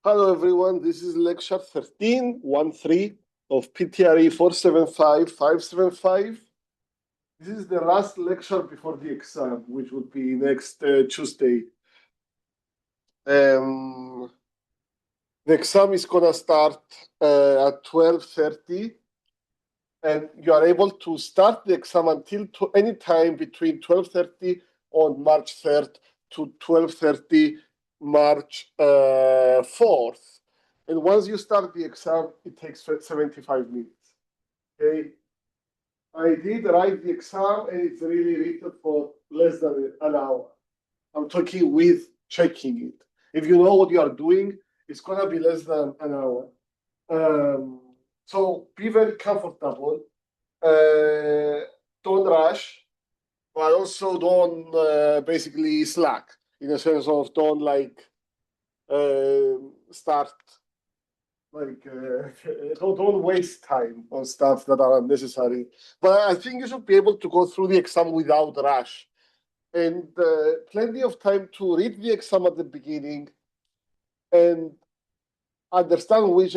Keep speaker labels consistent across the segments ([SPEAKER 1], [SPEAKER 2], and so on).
[SPEAKER 1] Hello, everyone. This is lecture 13 of PTRE 475-575. This is the last lecture before the exam, which would be next Tuesday. The exam is going to start at 12:30, and you are able to start the exam until any time between 12:30 on March 3rd to 12:30 March 4th. And once you start the exam, it takes 75 minutes. Okay. I did write the exam, and it's really written for less than an hour. I'm talking with checking it. If you know what you are doing, it's going to be less than an hour. So be very comfortable. Don't rush, but also don't basically slack, in the sense of don't start don't waste time on stuff that are unnecessary. But I think you should be able to go through the exam without rush, and plenty of time to read the exam at the beginning and understand which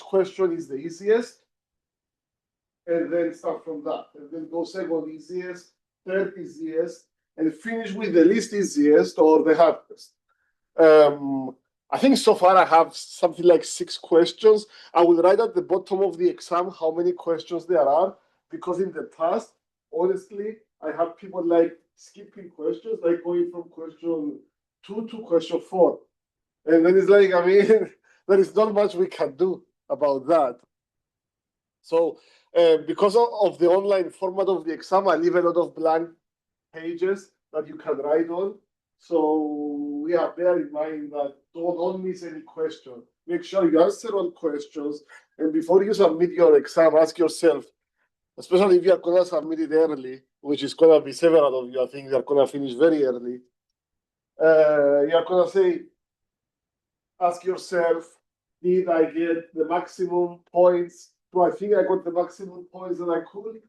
[SPEAKER 1] question is the easiest, and then start from that, and then go second easiest, third easiest, and finish with the least easiest or the hardest. I think so far I have something like 6 questions. I will write at the bottom of the exam how many questions there are, because in the past, honestly, I have people like skipping questions, like going from question 2 to question 4. And then it's like, I mean, there is not much we can do about that. So because of the online format of the exam, I leave a lot of blank pages that you can write on. So yeah, bear in mind that don't miss any question. Make sure you answer all questions. And before you submit your exam, ask yourself, especially if you are going to submit it early, which is going to be several of you, I think they are going to finish very early. You are going to say, ask yourself, did I get the maximum points? Do I think I got the maximum points that I could?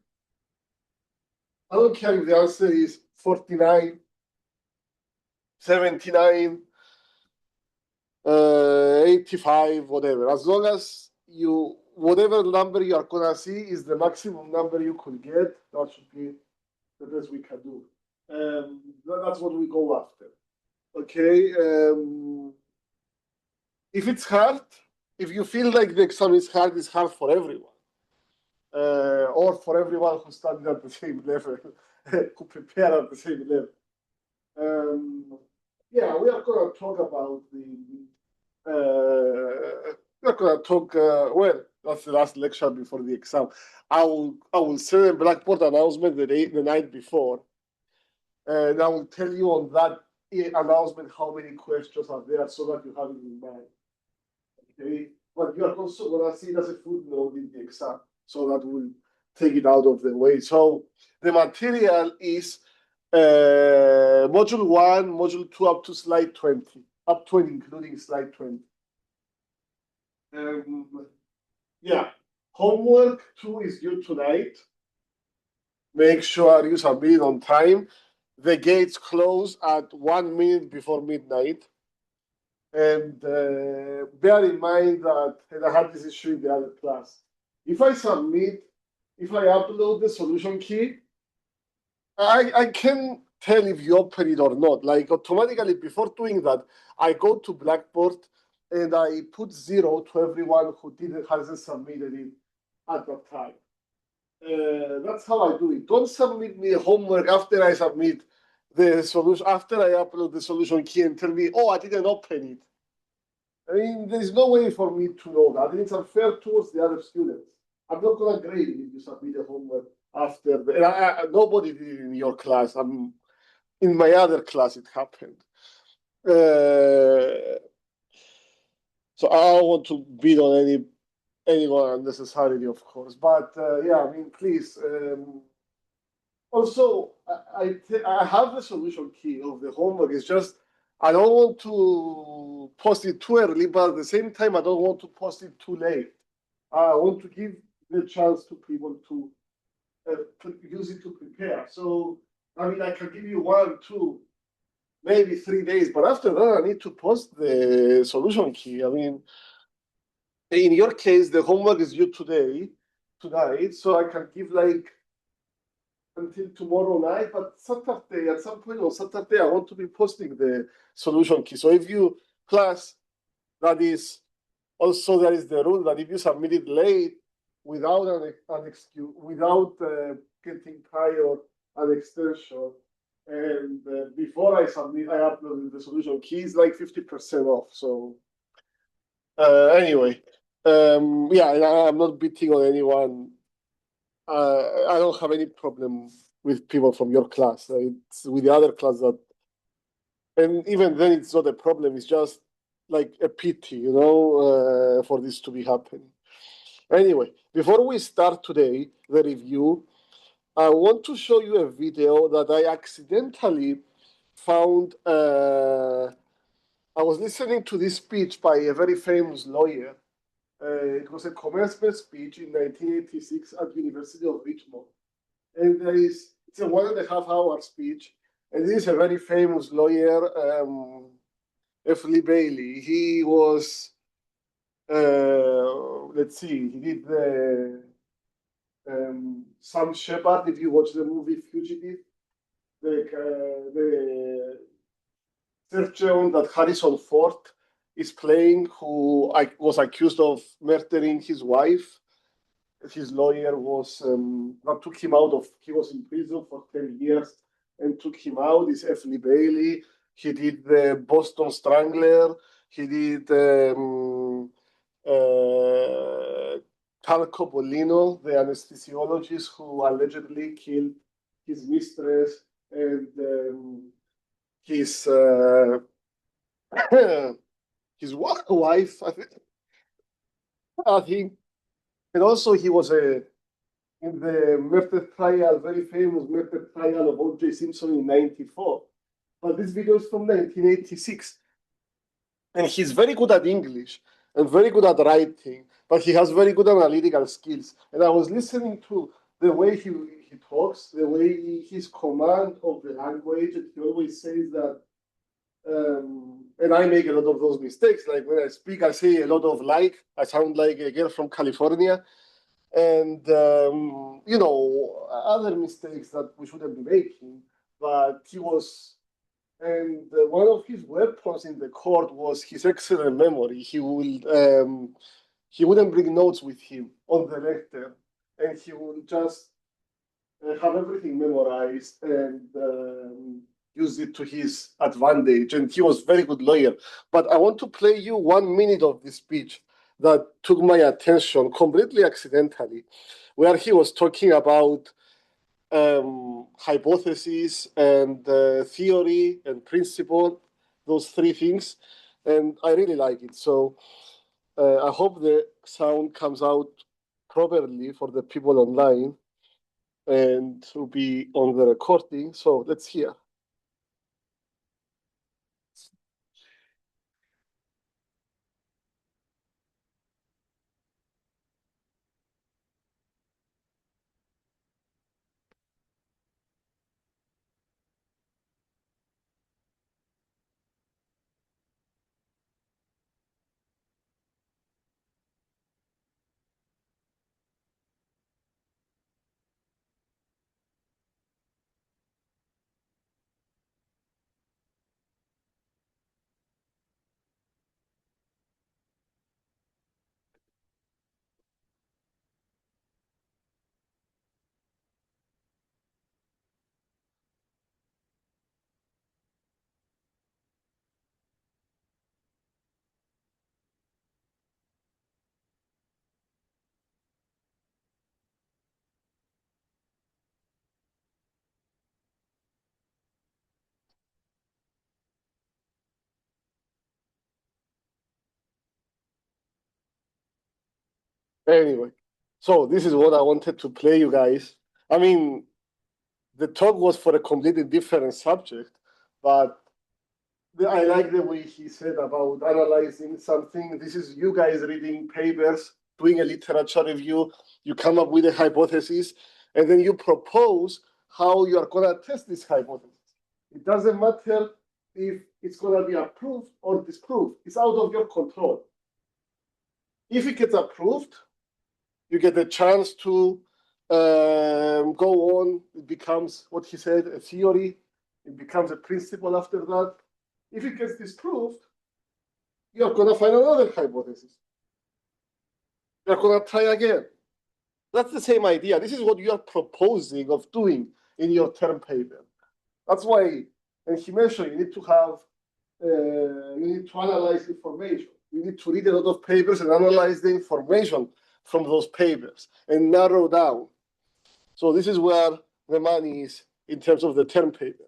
[SPEAKER 1] I don't care if the answer is 49, 79, 85, whatever. As long as whatever number you are gonna see is the maximum number you could get, that should be the best we can do. That's what we go after. Okay. If it's hard, if you feel like the exam is hard, it's hard for everyone. Or for everyone who studied at the same level, who prepare at the same level. Yeah, we are going to talk about we're going to talk, well, that's the last lecture before the exam. I will send a Blackboard announcement the night before, and I will tell you on that announcement how many questions are there so that you have it in mind. Okay, but you are also going to see it as a footnote in the exam, so that will take it out of the way. So the material is module 1, module 2 up to slide 20, up to and including slide 20. Yeah, homework 2 is due tonight. Make sure you submit on time. The gates close at 1 minute before midnight. And bear in mind that, and I had this issue in the other class, if I upload the solution key, I can tell if you open it or not. Like automatically before doing that, I go to Blackboard and I put 0 to everyone who hasn't submitted it at that time. That's how I do it. Don't submit me homework after I submit the solution, after I upload the solution key and tell me, oh, I didn't open it. I mean, there's no way for me to know that. It's unfair towards the other students. I'm not going to grade if you submit the homework after. Nobody did it in your class. In my other class, it happened. So I don't want to beat on anyone unnecessarily, of course. But yeah, I mean, please. Also, I have the solution key of the homework. It's just I don't want to post it too early, but at the same time, I don't want to post it too late. I want to give the chance to people to use it to prepare. So, I mean, I can give you 1, 2, maybe 3 days. But after that, I need to post the solution key. I mean, in your case, the homework is due tonight, so I can give like until tomorrow night. But Saturday, at some point on Saturday, I want to be posting the solution key. So if you class, that is also there is the rule that if you submit it late without an excuse, without getting prior an extension, and before I submit, I upload the solution key, is like 50% off. So anyway, yeah, I'm not beating on anyone. I don't have any problem with people from your class. It's with the other class that, and even then, it's not a problem. It's just like a pity, for this to be happening. Anyway, before we start today, the review, I want to show you a video that I accidentally found. I was listening to this speech by a very famous lawyer. It was a commencement speech in 1986 at University of Richmond. And it's a 1.5 hour speech. And this is a very famous lawyer, F. Lee Bailey. He was, let's see, he did the Sam Shepard, if you watch the movie Fugitive, the Sergeant that Harrison Ford is playing, who was accused of murdering his wife. His lawyer was that took him out of. He was in prison for 10 years and took him out. Is F. Lee Bailey. He did the Boston Strangler. He did Cal Copolino, the anesthesiologist who allegedly killed his mistress and his his wife, I think. And also he was in the murder trial, very famous murder trial of O.J. Simpson in 94. But this video is from 1986. And he's very good at English and very good at writing, but he has very good analytical skills. And I was listening to the way he talks, the way his command of the language, and he always says that, and I make a lot of those mistakes. Like when I speak, I say a lot of like, I sound like a girl from California. And, other mistakes that we shouldn't be making. But he was, and one of his weapons in the court was his excellent memory. He wouldn't bring notes with him on the lectern, and he would just have everything memorized and use it to his advantage. And he was a very good lawyer. But I want to play you 1 minute of this speech that took my attention completely accidentally, where he was talking about hypothesis and theory and principle, those three things. And I really like it. So I hope the sound comes out properly for the people online and to be on the recording. So let's hear. Anyway, so this is what I wanted to play you guys. I mean, the talk was for a completely different subject, but I like the way he said about analyzing something. This is you guys reading papers, doing a literature review, you come up with a hypothesis, and then you propose how you are going to test this hypothesis. It doesn't matter if it's going to be approved or disproved. It's out of your control. If it gets approved, you get a chance to go on. It becomes what he said, a theory. It becomes a principle after that. If it gets disproved, you're going to find another hypothesis. You're going to try again. That's the same idea. This is what you are proposing of doing in your term paper. That's why, and he mentioned, you need to have, you need to analyze information. You need to read a lot of papers and analyze the information from those papers and narrow down. So this is where the money is in terms of the term paper.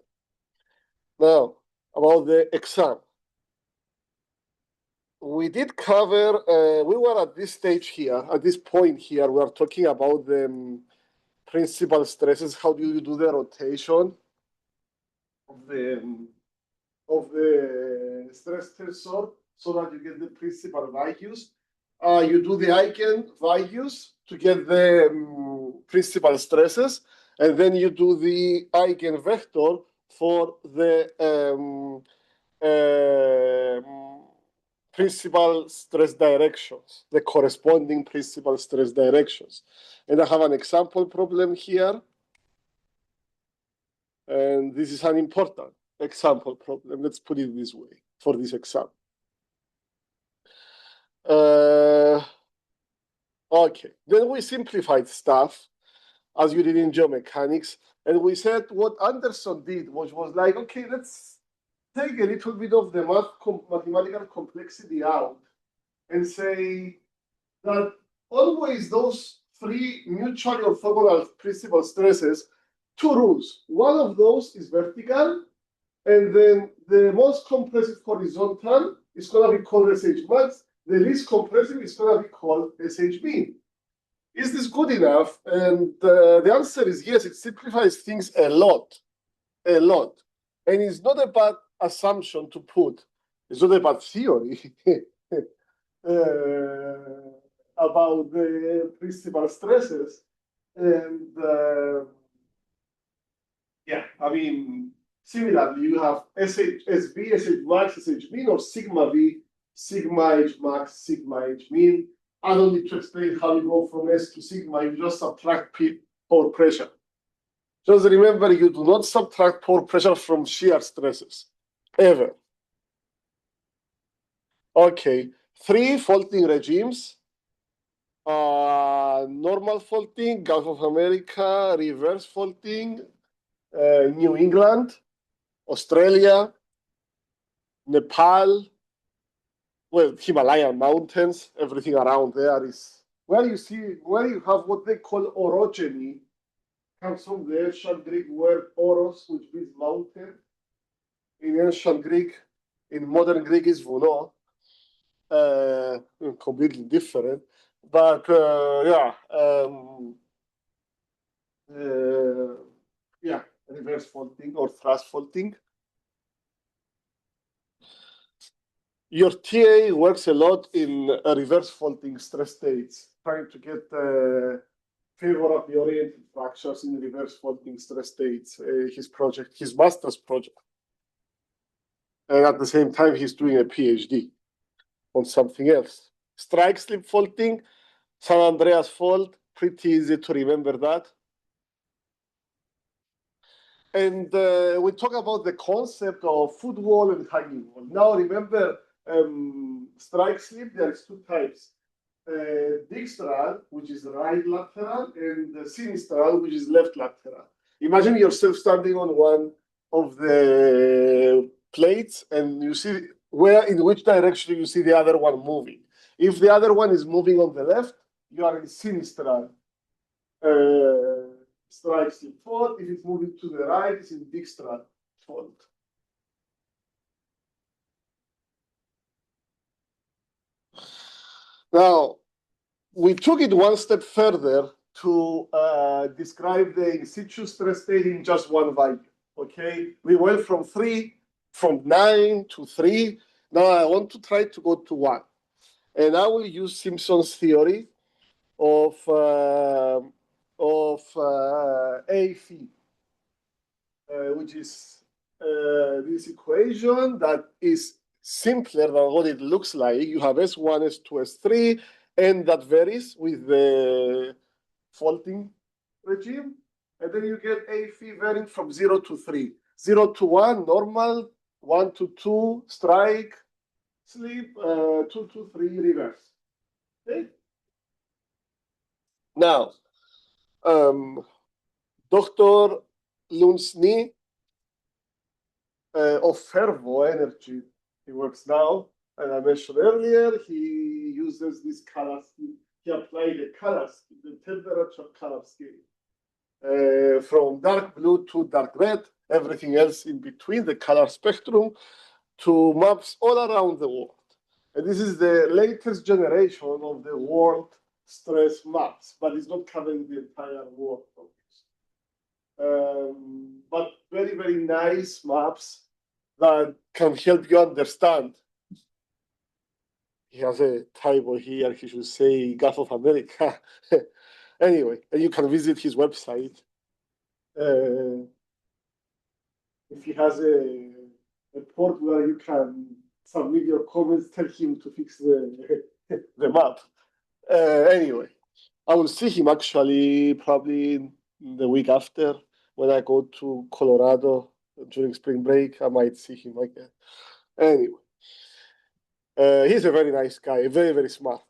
[SPEAKER 1] Now, about the exam. We did cover, we were at this stage here, at this point here, we are talking about the principal stresses. How do you do the rotation of the stress tensor so that you get the principal values? You do the eigenvalues to get the principal stresses, and then you do the eigenvector for the principal stress directions, the corresponding principal stress directions. And I have an example problem here. And this is an important example problem. Let's put it this way for this exam. Okay, then we simplified stuff as you did in geomechanics. And we said what Anderson did, which was like, okay, let's take a little bit of the mathematical complexity out and say that always those three mutually orthogonal principal stresses, two rules. One of those is vertical, and then the most compressive horizontal is going to be called SH max. The least compressive is going to be called SH min. Is this good enough? And the answer is yes. It simplifies things a lot, and it's not a bad assumption to put. It's not a bad theory about the principal stresses. And yeah, I mean, similarly, you have SB, SH max, SH min, or sigma V, sigma H max, sigma H min. I don't need to explain how you go from S to sigma. You just subtract pore pressure. Just remember, you do not subtract pore pressure from shear stresses, ever. Okay, 3 faulting regimes. Normal faulting, Gulf of America, reverse faulting, New England, Australia, Nepal, well, Himalayan mountains, everything around there is where you have what they call orogeny, comes from the ancient Greek word oros, which means mountain. In ancient Greek, in modern Greek is vono, completely different. But reverse faulting or thrust faulting. Your TA works a lot in reverse faulting stress states, trying to get favorably oriented fractures in reverse faulting stress states. His master's project. And at the same time, he's doing a PhD on something else. Strike slip faulting, San Andreas fault, pretty easy to remember that. And we talk about the concept of foot wall and hanging wall. Now remember, strike slip, there is 2 types. Dextral, which is right lateral, and sinistral, which is left lateral. Imagine yourself standing on one of the plates and you see in which direction you see the other one moving. If the other one is moving on the left, you are in sinistral strike slip fault. If it's moving to the right, it's in dextral fault. Now, we took it one step further to describe the in situ stress state in just one value. Okay, we went from 9 to 3. Now I want to try to go to 1, and I will use Simpson's theory of A phi, which is this equation that is simpler than what it looks like. You have S1, S2, S3, and that varies with the faulting regime. And then you get A phi varying from 0 to 3. 0 to 1, normal. 1 to 2, strike, sleep. 2 to 3, reverse. Okay? Now, Dr. Lunsny of Fervo Energy, he works now, and I mentioned earlier, he uses this color scheme. He applied a color scheme, the temperature color scheme, from dark blue to dark red, everything else in between the color spectrum, to maps all around the world. And this is the latest generation of the world stress maps, but it's not covering the entire world. But very, very nice maps that can help you understand. He has a typo here. He should say Gulf of America. Anyway, and you can visit his website. If he has a port where you can submit your comments, tell him to fix the map. Anyway, I will see him actually probably the week after when I go to Colorado during spring break. I might see him again. Anyway, he's a very nice guy, very, very smart.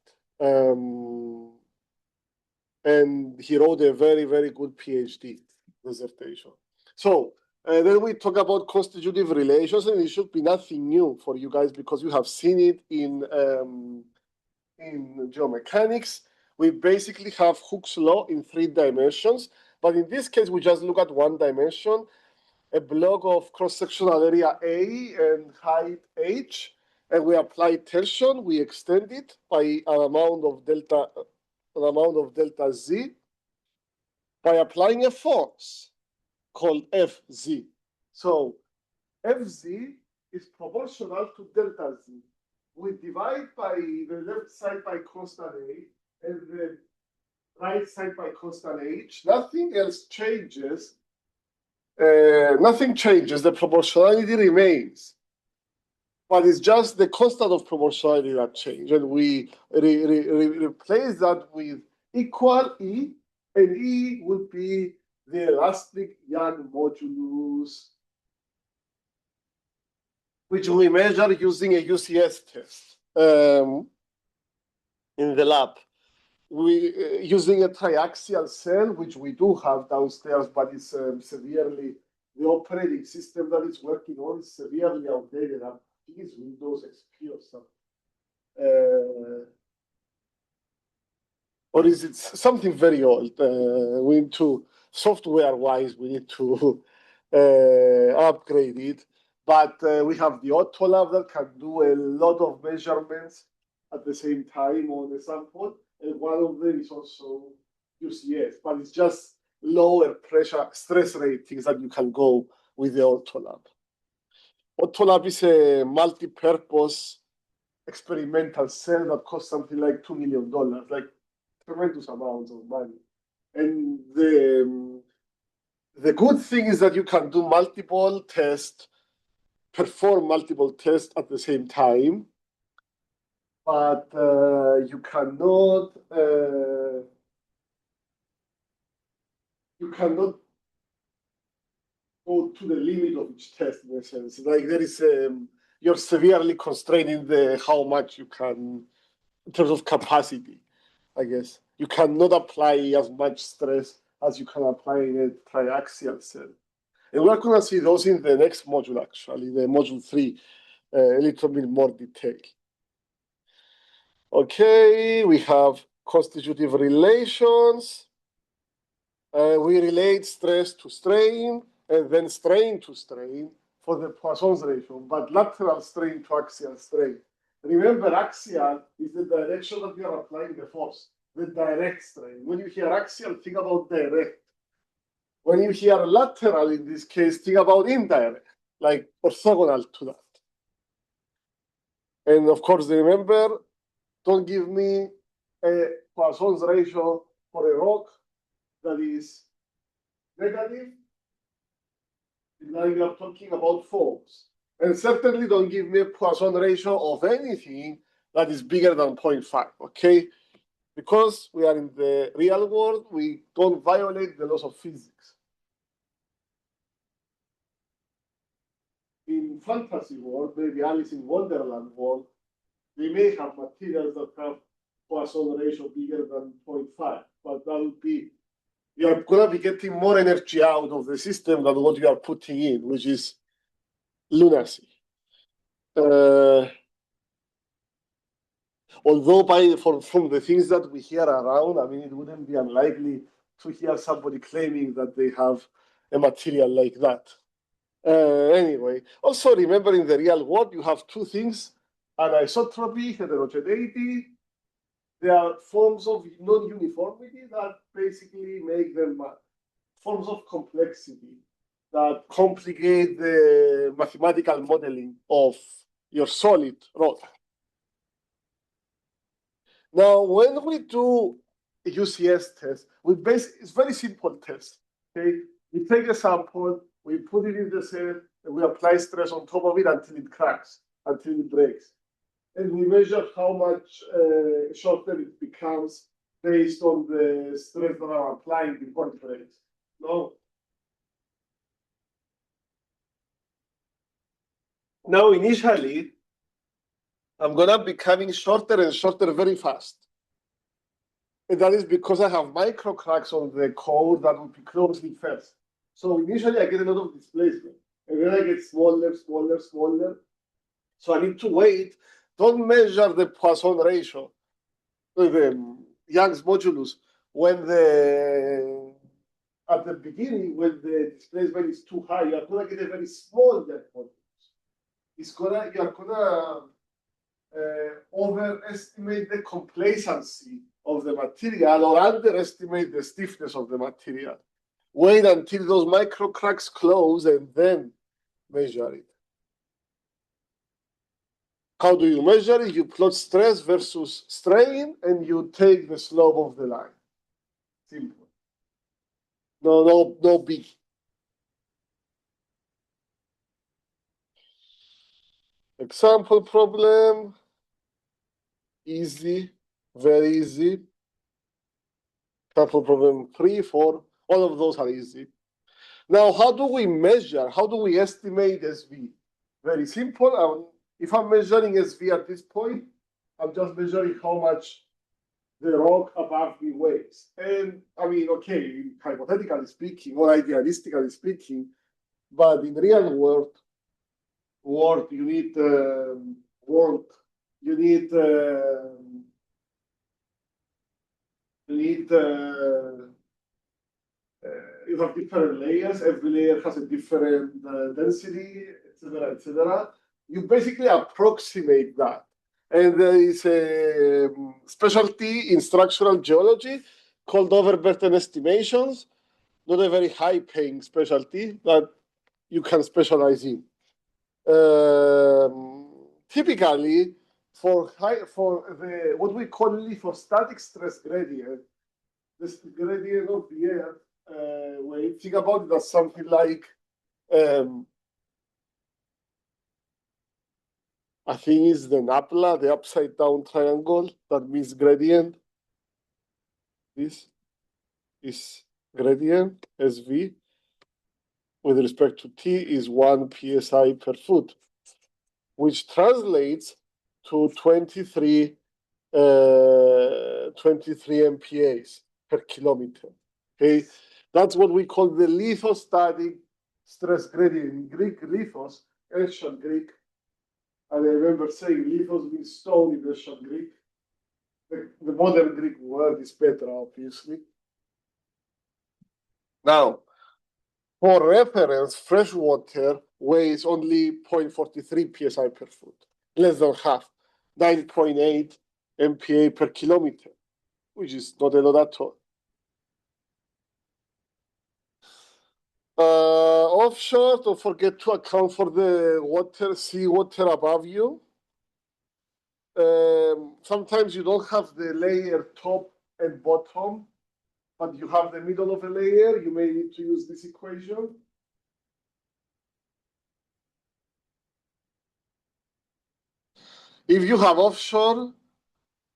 [SPEAKER 1] And he wrote a very, very good PhD dissertation. So then we talk about constitutive relations, and it should be nothing new for you guys because you have seen it in geomechanics. We basically have Hooke's law in 3 dimensions, but in this case, we just look at 1 dimension, a block of cross-sectional area A and height H, and we apply tension, we extend it by an amount of delta Z by applying a force called Fz. So Fz is proportional to delta Z. We divide by the left side by constant A and the right side by constant H. Nothing else changes. Nothing changes. The proportionality remains. But it's just the constant of proportionality that changes. And we replace that with equal E, and E would be the elastic Young modulus, which we measure using a UCS test in the lab. We using a triaxial cell, which we do have downstairs, but it's severely, the operating system that it's working on is severely outdated. I think it's Windows XP or something. Or is it something very old? We need to, software-wise, we need to upgrade it. But we have the autolab that can do a lot of measurements at the same time on a sample. And one of them is also UCS, but it's just lower pressure stress ratings that you can go with the autolab. Autolab is a multi-purpose experimental cell that costs something like $2 million, like tremendous amounts of money. And the good thing is that you can do multiple tests, perform multiple tests at the same time, but you cannot go to the limit of each test in a sense. Like there is you're severely constraining how much you can in terms of capacity, I guess. You cannot apply as much stress as you can apply in a triaxial cell. And we're going to see those in the next module, actually, the module 3, a little bit more detail. Okay, we have constitutive relations. We relate stress to strain and then strain to strain for the Poisson's ratio, but lateral strain to axial strain. Remember, axial is the direction that you are applying the force, the direct strain. When you hear axial, think about direct. When you hear lateral, in this case, think about indirect, like orthogonal to that. And of course, remember, don't give me a Poisson's ratio for a rock that is negative. Now you are talking about foams. And certainly don't give me a Poisson ratio of anything that is bigger than 0.5, okay? Because we are in the real world, we don't violate the laws of physics. In fantasy world, maybe Alice in Wonderland world, they may have materials that have Poisson ratio bigger than 0.5, but that would be, you are going to be getting more energy out of the system than what you are putting in, which is lunacy. Although from the things that we hear around, I mean, it wouldn't be unlikely to hear somebody claiming that they have a material like that. Anyway, also remember in the real world, you have two things, anisotropy, heterogeneity. There are forms of non-uniformity that basically make them forms of complexity that complicate the mathematical modeling of your solid rock. Now, when we do a UCS test, it's very simple test. Okay, we take a sample, we put it in the cell, and we apply stress on top of it until it cracks, until it breaks, and we measure how much shorter it becomes based on the stress that I'm applying before it breaks. No. Now, initially, I'm gonna be becoming shorter and shorter very fast. And that is because I have micro cracks on the core that will be closing first. So initially I get a lot of displacement, and then I get smaller, smaller, smaller. So I need to wait. Don't measure the Poisson ratio, the Young's modulus, when at the beginning, when the displacement is too high, you're gonna get a very small Young's modulus. You're gonna overestimate the complacency of the material or underestimate the stiffness of the material. Wait until those micro cracks close and then measure it. How do you measure it? You plot stress versus strain and you take the slope of the line. Simple. No big. Example problem. Easy, very easy. Example problem 3, 4, all of those are easy. Now, how do we measure? How do we estimate SV? Very simple. If I'm measuring SV at this point, I'm just measuring how much the rock above me weighs. And I mean, okay, hypothetically speaking or idealistically speaking, but in real world, you need you have different layers. Every layer has a different density, etc., etc. You basically approximate that. And there is a specialty in structural geology called overburden estimations. Not a very high-paying specialty, but you can specialize in. Typically, for what we call lithostatic stress gradient, the gradient of the air, when you think about it as something like, I think it's the NAPLA, the upside down triangle, that means gradient. This is gradient, SV, with respect to T is 1 psi per foot, which translates to 23 MPAs per kilometer. Okay, that's what we call the lithostatic stress gradient. In Greek, lithos, ancient Greek, and I remember saying lithos means stone in ancient Greek. The modern Greek word is better, obviously. Now, for reference, fresh water weighs only 0.43 psi per foot, less than half, 9.8 MPa per kilometer, which is not a lot at all. Offshore, don't forget to account for the water, seawater above you. Sometimes you don't have the layer top and bottom, but you have the middle of a layer. You may need to use this equation. If you have offshore,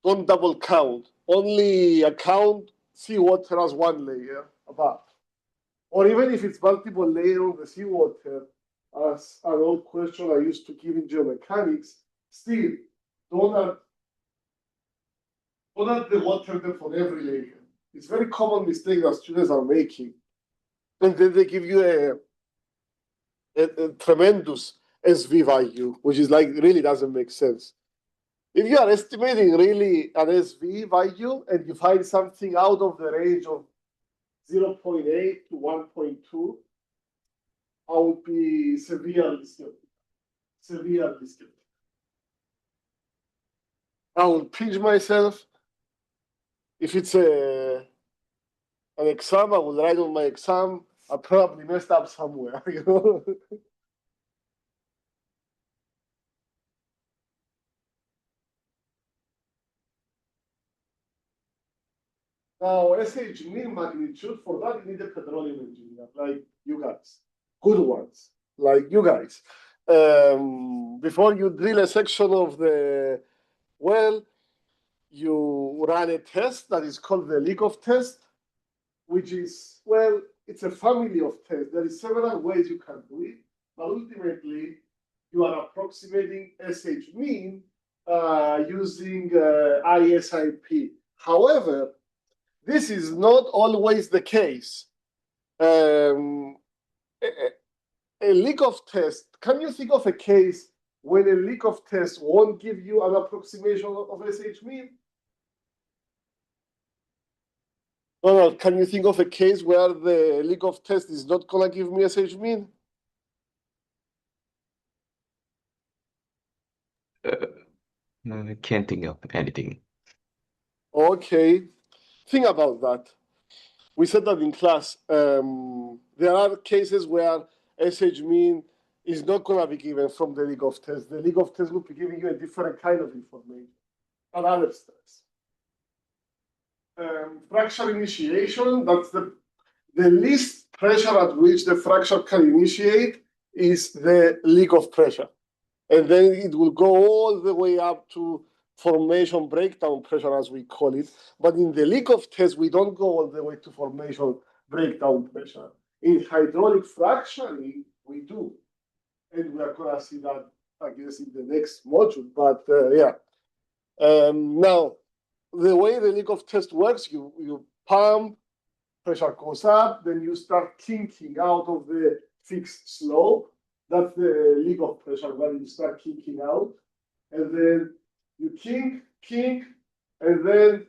[SPEAKER 1] don't double count. Only account seawater as one layer above. Or even if it's multiple layer on the seawater, as an old question I used to give in geomechanics, still don't add the water depth on every layer. It's a very common mistake that students are making. And then they give you a tremendous SV value, which is like really doesn't make sense. If you are estimating really an SV value and you find something out of the range of 0.8 to 1.2, I would be severely skeptical. Severely skeptical. I will pinch myself. If it's an exam, I will write on my exam, I probably messed up somewhere, you know? Now, SH mean magnitude, for that you need a petroleum engineer, like you guys. Good ones, like you guys. Before you drill a section of the well, you run a test that is called the leak-off test, which is, well, it's a family of tests. There is several ways you can do it, but ultimately you are approximating SH mean using ISIP. However, this is not always the case. A leak-off test, can you think of a case when a leak-off test won't give you an approximation of SH mean? No, can you think of a case where the leak-off test is not gonna give me SH mean?
[SPEAKER 2] No, I can't think of anything.
[SPEAKER 1] Okay, think about that. We said that in class. There are cases where SH mean is not going to be given from the leak-off test. The leak-off test will be giving you a different kind of information, another stress. Fracture initiation, that's the least pressure at which the fracture can initiate is the leak-off pressure. And then it will go all the way up to formation breakdown pressure, as we call it. But in the leak-off test, we don't go all the way to formation breakdown pressure. In hydraulic fracturing, we do. And we are going to see that, I guess, in the next module. But yeah. Now, the way the leak-off test works, you pump, pressure goes up, then you start kinking out of the fixed slope. That's the leak-off pressure when you start kinking out. And then you kink, and then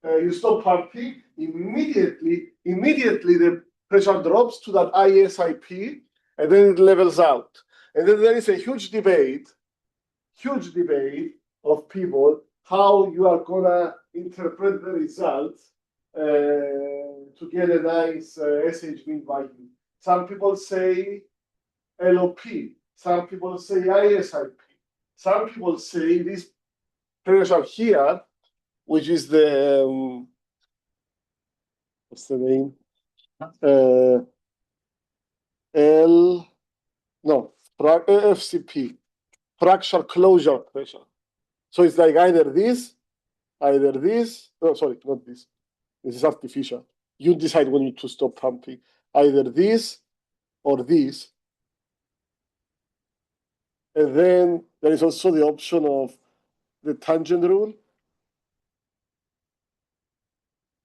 [SPEAKER 1] you stop pumping. Immediately the pressure drops to that ISIP, and then it levels out. And then there is a huge debate of people how you are gonna interpret the results to get a nice SH mean value. Some people say LOP, some people say ISIP, some people say this pressure here, which is the what's the name? FCP, fracture closure pressure. So it's like either this, no, sorry, not this. This is artificial. You decide when to stop pumping. Either this or this. And then there is also the option of the tangent rule.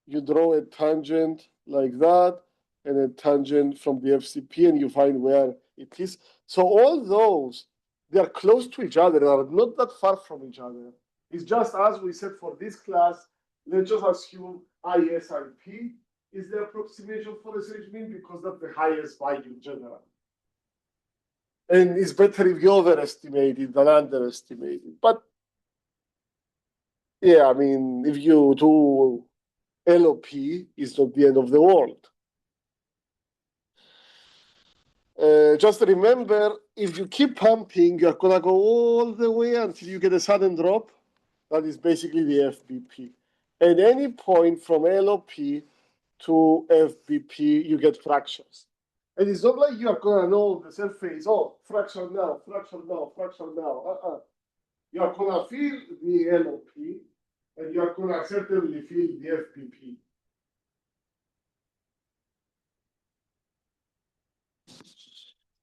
[SPEAKER 1] You draw a tangent like that, and a tangent from the FCP, and you find where it is. So all those, they are close to each other, they are not that far from each other. It's just as we said for this class, let's just assume ISIP is the approximation for SH mean because that's the highest value in general. And it's better if you overestimate it than underestimate it. But yeah, I mean, if you do LOP, it's not the end of the world. Just remember, if you keep pumping, you're gonna go all the way until you get a sudden drop. That is basically the FBP. At any point from LOP to FBP, you get fractures. And it's not like you are gonna know the surface, oh, fracture now, fracture now, fracture now. you are going to feel the LOP, and you are going to certainly feel the FPP.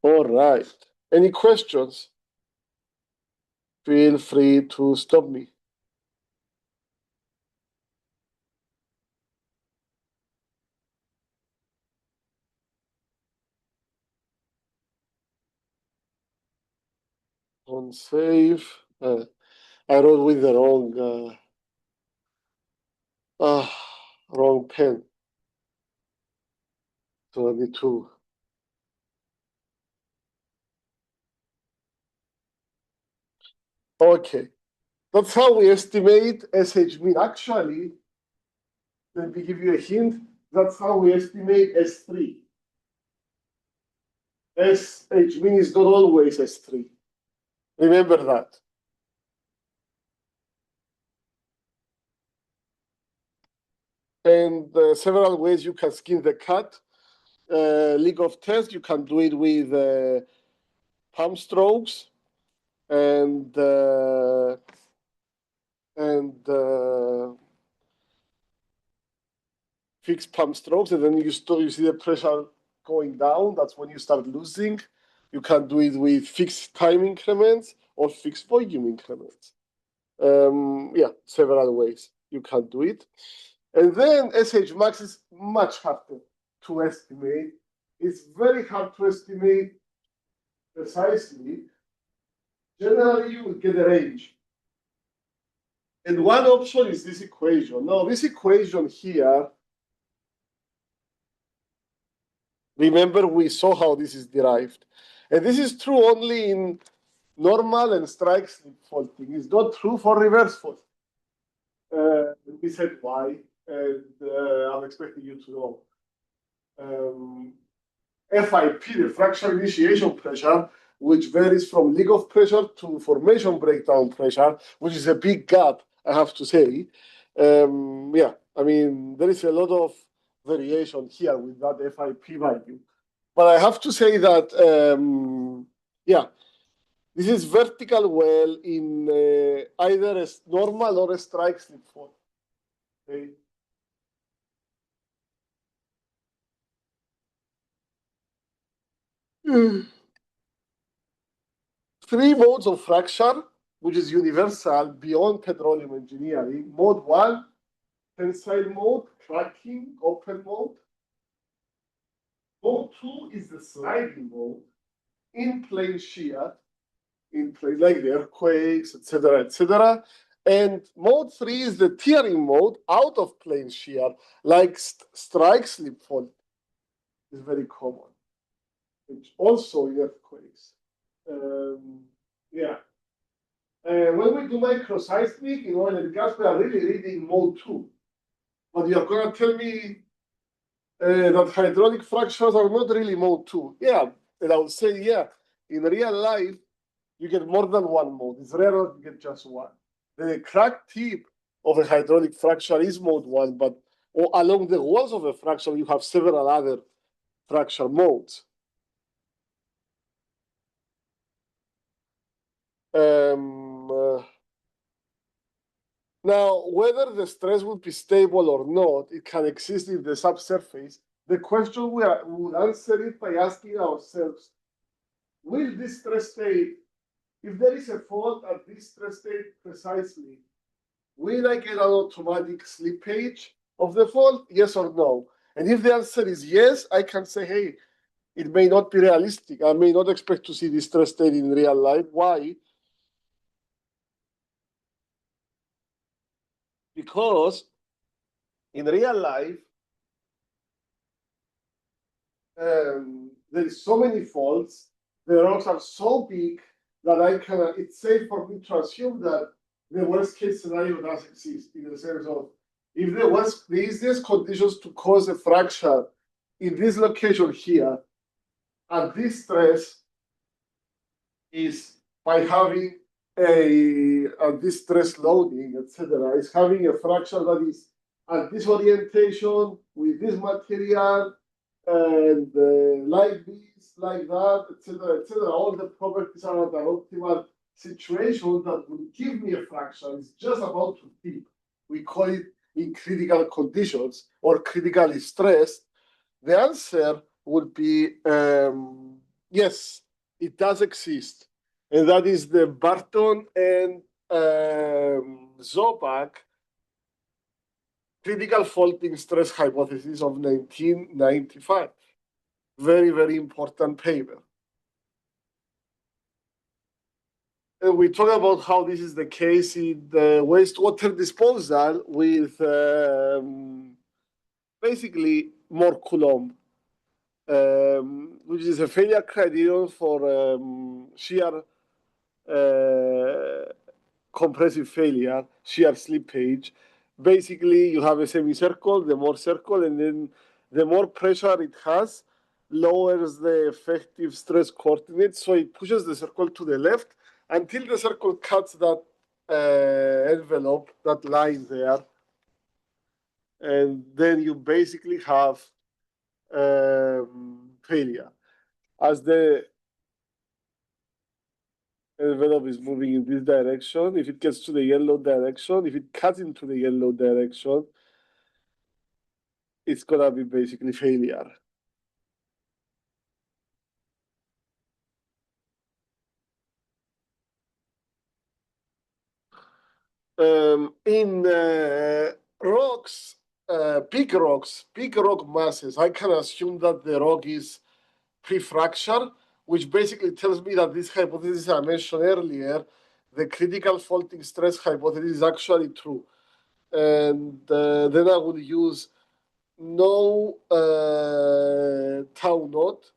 [SPEAKER 1] All right. Any questions? Feel free to stop me. On save. I wrote with the wrong pen. 22. Okay. That's how we estimate SH mean. Actually, let me give you a hint. That's how we estimate S3. SH mean is not always S3. Remember that. And several ways you can skin the cat. League of Tests, you can do it with palm strokes and fixed palm strokes, and then you see the pressure going down. That's when you start losing. You can do it with fixed time increments or fixed volume increments. Yeah, several ways you can do it. And then SH max is much harder to estimate. It's very hard to estimate precisely. Generally, you will get a range. And one option is this equation. Now, this equation here, remember we saw how this is derived. And this is true only in normal and strike slip faulting. It's not true for reverse fault. We said why, and I'm expecting you to know. FIP, the fracture initiation pressure, which varies from leak of pressure to formation breakdown pressure, which is a big gap, I have to say. Yeah, I mean, there is a lot of variation here with that FIP value. But I have to say that, yeah, this is vertical well in either a normal or a strike slip fault. Okay. Three modes of fracture, which is universal beyond petroleum engineering. Mode 1, tensile mode, cracking, open mode. Mode 2 is the sliding mode, in plane shear, in plane like the earthquakes, etc., etc. And mode 3 is the tearing mode, out of plane shear, like strike slip fault is very common, which also in earthquakes. Yeah. When we do microseismic in oil and gas, we are really reading mode 2. But you're going to tell me that hydraulic fractures are not really mode 2. Yeah, and I would say, yeah, in real life, you get more than one mode. It's rare that you get just one. The crack tip of a hydraulic fracture is mode 1, but along the walls of a fracture, you have several other fracture modes. Now, whether the stress will be stable or not, it can exist in the subsurface. The question we will answer it by asking ourselves, will this stress state, if there is a fault at this stress state precisely, will I get an automatic slippage of the fault, yes or no? And if the answer is yes, I can say, hey, it may not be realistic. I may not expect to see this stress state in real life. Why? Because in real life, there is so many faults, the rocks are so big that it's safe for me to assume that the worst case scenario does exist, in the sense of if the easiest conditions to cause a fracture in this location here at this stress is by having this stress loading, etc., is having a fracture that is at this orientation with this material and like this, like that, etc., etc. All the properties are at an optimal situation that will give me a fracture is just about to tip. We call it in critical conditions or critically stressed. The answer would be yes, it does exist. And that is the Barton and Zoback critical faulting stress hypothesis of 1995. Very, very important paper. And we talk about how this is the case in the wastewater disposal with basically more Coulomb, which is a failure criterion for shear compressive failure, shear slippage. Basically, you have a semicircle, the more circle, and then the more pressure it has, lowers the effective stress coordinate. So it pushes the circle to the left until the circle cuts that envelope, that line there. And then you basically have failure. As the envelope is moving in this direction, if it gets to the yellow direction, if it cuts into the yellow direction, it's gonna be basically failure. In rocks, big rock masses, I can assume that the rock is pre-fracture, which basically tells me that this hypothesis I mentioned earlier, the critical faulting stress hypothesis, is actually true. And then I would use no tau naught,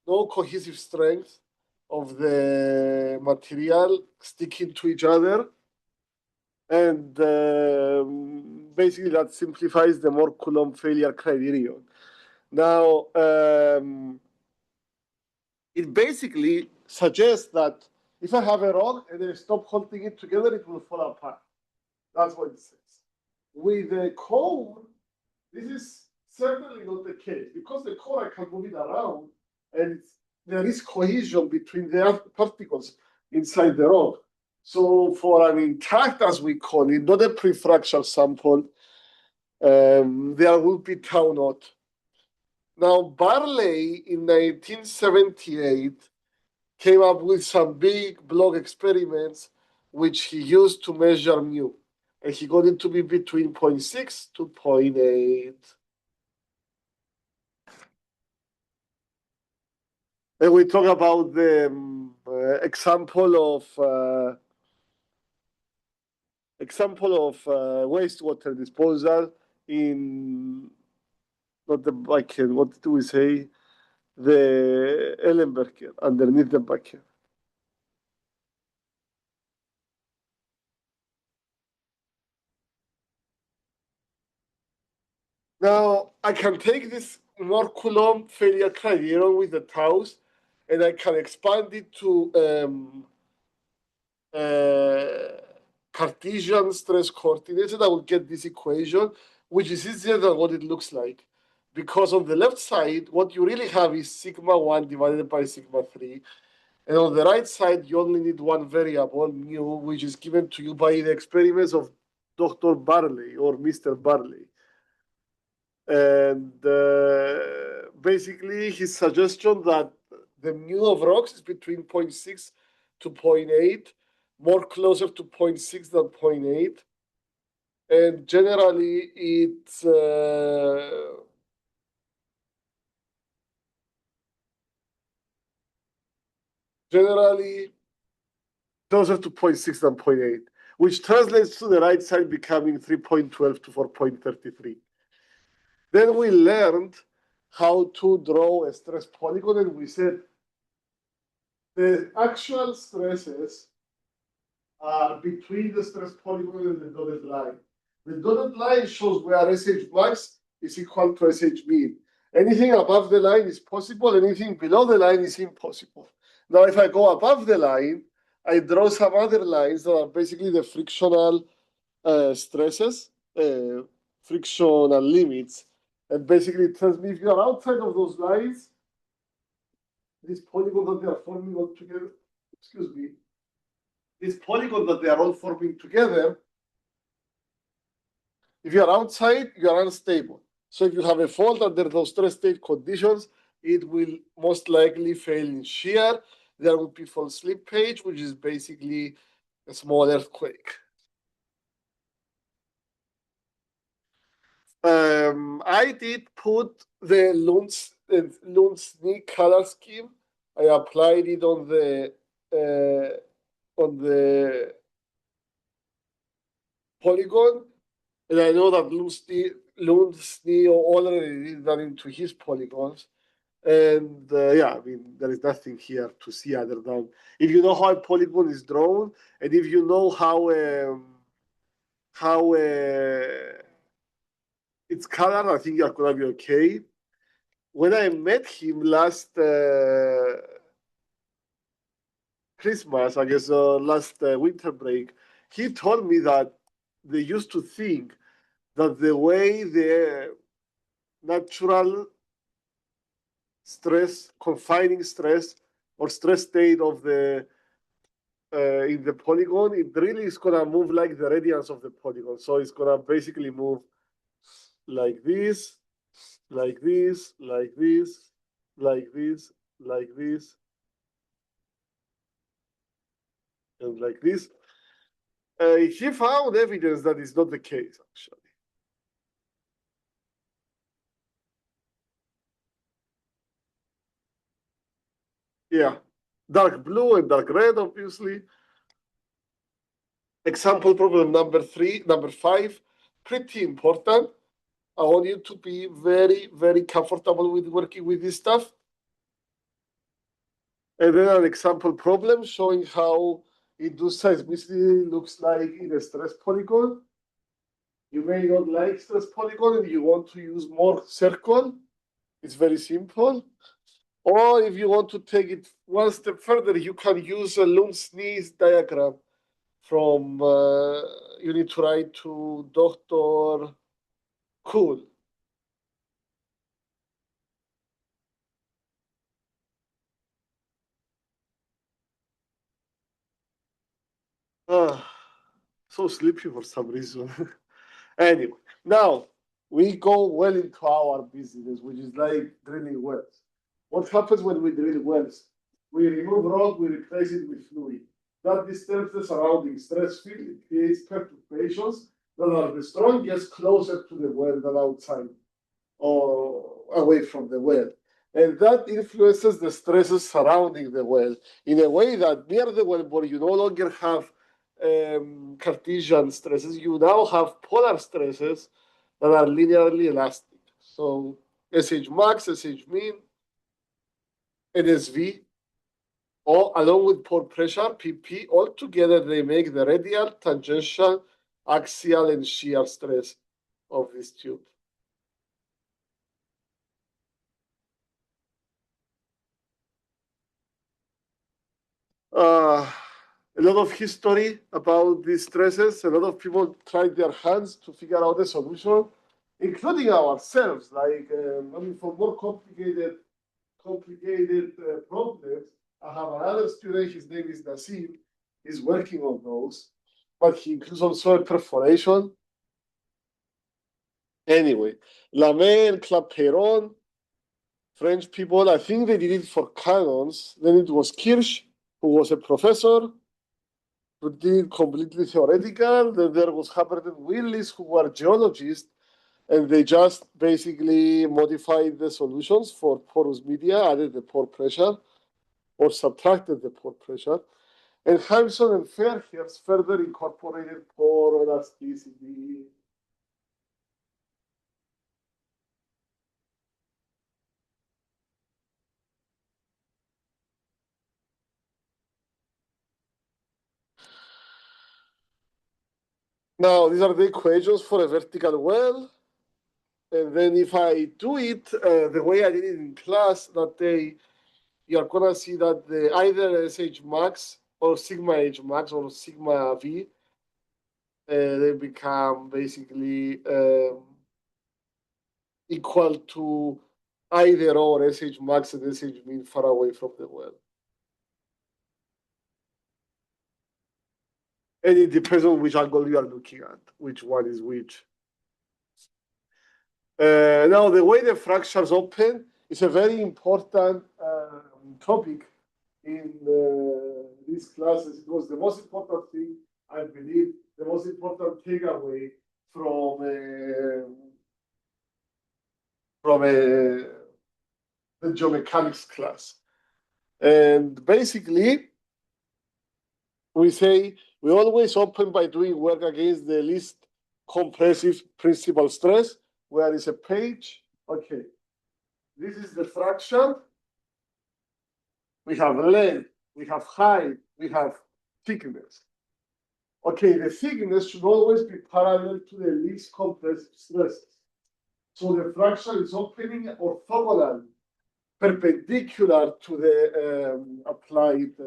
[SPEAKER 1] no cohesive strength of the material sticking to each other. And basically that simplifies the more Coulomb failure criterion. Now, it basically suggests that if I have a rock and I stop holding it together, it will fall apart. That's what it says. With the cone, this is certainly not the case because the core I can move it around and there is cohesion between the particles inside the rock. So for an intact, as we call it, not a prefracture sample, there will be tau naught. Now, Barley in 1978 came up with some big block experiments which he used to measure mu. And he got it to be between 0.6 to 0.8. And we talk about the example of wastewater disposal in not the bucket. What do we say? The Ellenberger underneath the bucket. Now I can take this more Coulomb failure criterion with the taus, and I can expand it to Cartesian stress coordinates, and I will get this equation, which is easier than what it looks like. Because on the left side, what you really have is sigma 1 divided by sigma 3. And on the right side, you only need one variable, mu, which is given to you by the experiments of Dr. Barley or Mr. Barley. And basically, his suggestion that the mu of rocks is between 0.6 to 0.8, more closer to 0.6 than 0.8. And generally, it's generally closer to 0.6 than 0.8, which translates to the right side becoming 3.12 to 4.33. Then we learned how to draw a stress polygon, and we said the actual stresses are between the stress polygon and the dotted line. The dotted line shows where SH max is equal to SH mean. Anything above the line is possible, anything below the line is impossible. Now, if I go above the line, I draw some other lines that are basically the frictional stresses, frictional limits. And basically it tells me if you are outside of those lines, these polygons that they are forming all together, excuse me, this polygon that they are all forming together, if you are outside, you are unstable. So if you have a fault under those stress state conditions, it will most likely fail in shear. There will be fault slippage, which is basically a small earthquake. I did put the Lundsny color scheme. I applied it on the polygon, and I know that Lundsny already did that into his polygons. And yeah, I mean, there is nothing here to see other than if you know how a polygon is drawn, and if you know how it's colored, I think you're gonna be okay. When I met him last Christmas, I guess last winter break, he told me that they used to think that the way the natural stress, confining stress, or stress state of the in the polygon, it really is gonna move like the radiance of the polygon. So it's gonna basically move like this, like this, like this, like this, like this, and like this. He found evidence that is not the case, actually. Yeah, dark blue and dark red, obviously. Example problem number 5, pretty important. I want you to be very, very comfortable with working with this stuff. And then an example problem showing how induced seismicity looks like in a stress polygon. You may not like stress polygon and you want to use more circle. It's very simple. Or if you want to take it one step further, you can use a Lund-Sneeze diagram from, you need to write to Dr. Cool. So sleepy for some reason. Anyway, now we go well into our business, which is like drilling wells. What happens when we drill wells? We remove rock, we replace it with fluid. That disturbs the surrounding stress field. It creates perturbations that are the strongest closer to the well than outside or away from the well. And that influences the stresses surrounding the well in a way that near the wellbore you no longer have Cartesian stresses, you now have polar stresses that are linearly elastic. So SH max, SH mean, and SV, all along with pore pressure, PP, all together they make the radial, tangential, axial, and shear stress of this tube. A lot of history about these stresses. A lot of people tried their hands to figure out a solution, including ourselves. Like, I mean, for more complicated problems, I have another student. His name is Nassim. He's working on those, but he includes also a perforation. Anyway, Lamé and Clapeyron, French people, I think they did it for cannons. Then it was Kirsch, who was a professor, who did completely theoretical. Then there was Hubbard and Willis, who were geologists, and they just basically modified the solutions for porous media, added the pore pressure, or subtracted the pore pressure. And Hampson and Fairhurst further incorporated pore elasticity. Now, these are the equations for a vertical well. And then if I do it the way I did it in class that day, you're gonna see that either SH max or sigma H max or sigma V, they become basically equal to either or SH max and SH mean far away from the well. And it depends on which angle you are looking at, which one is which. Now, the way the fractures open is a very important topic in these classes. It was the most important thing, I believe, the most important takeaway from the geomechanics class. And basically, we say we always open by doing work against the least compressive principal stress, where is a page. Okay, this is the fraction. We have length, we have height, we have thickness. Okay, the thickness should always be parallel to the least compressive stresses. So the fraction is opening orthogonal, perpendicular to the applied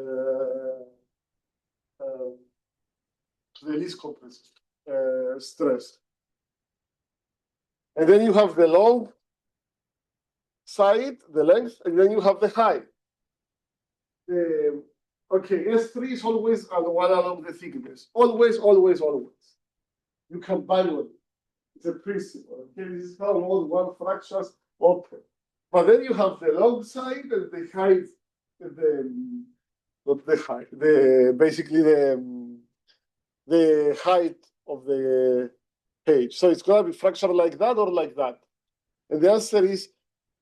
[SPEAKER 1] to the least compressive stress. And then you have the long side, the length, and then you have the height. Okay, S3 is always one along the thickness. Always, always, always. You can manually. It's a principle. Okay, this is how all one fractures open. But then you have the long side and the height, not the height, basically the height of the page. So it's going to be fractured like that or like that. And the answer is,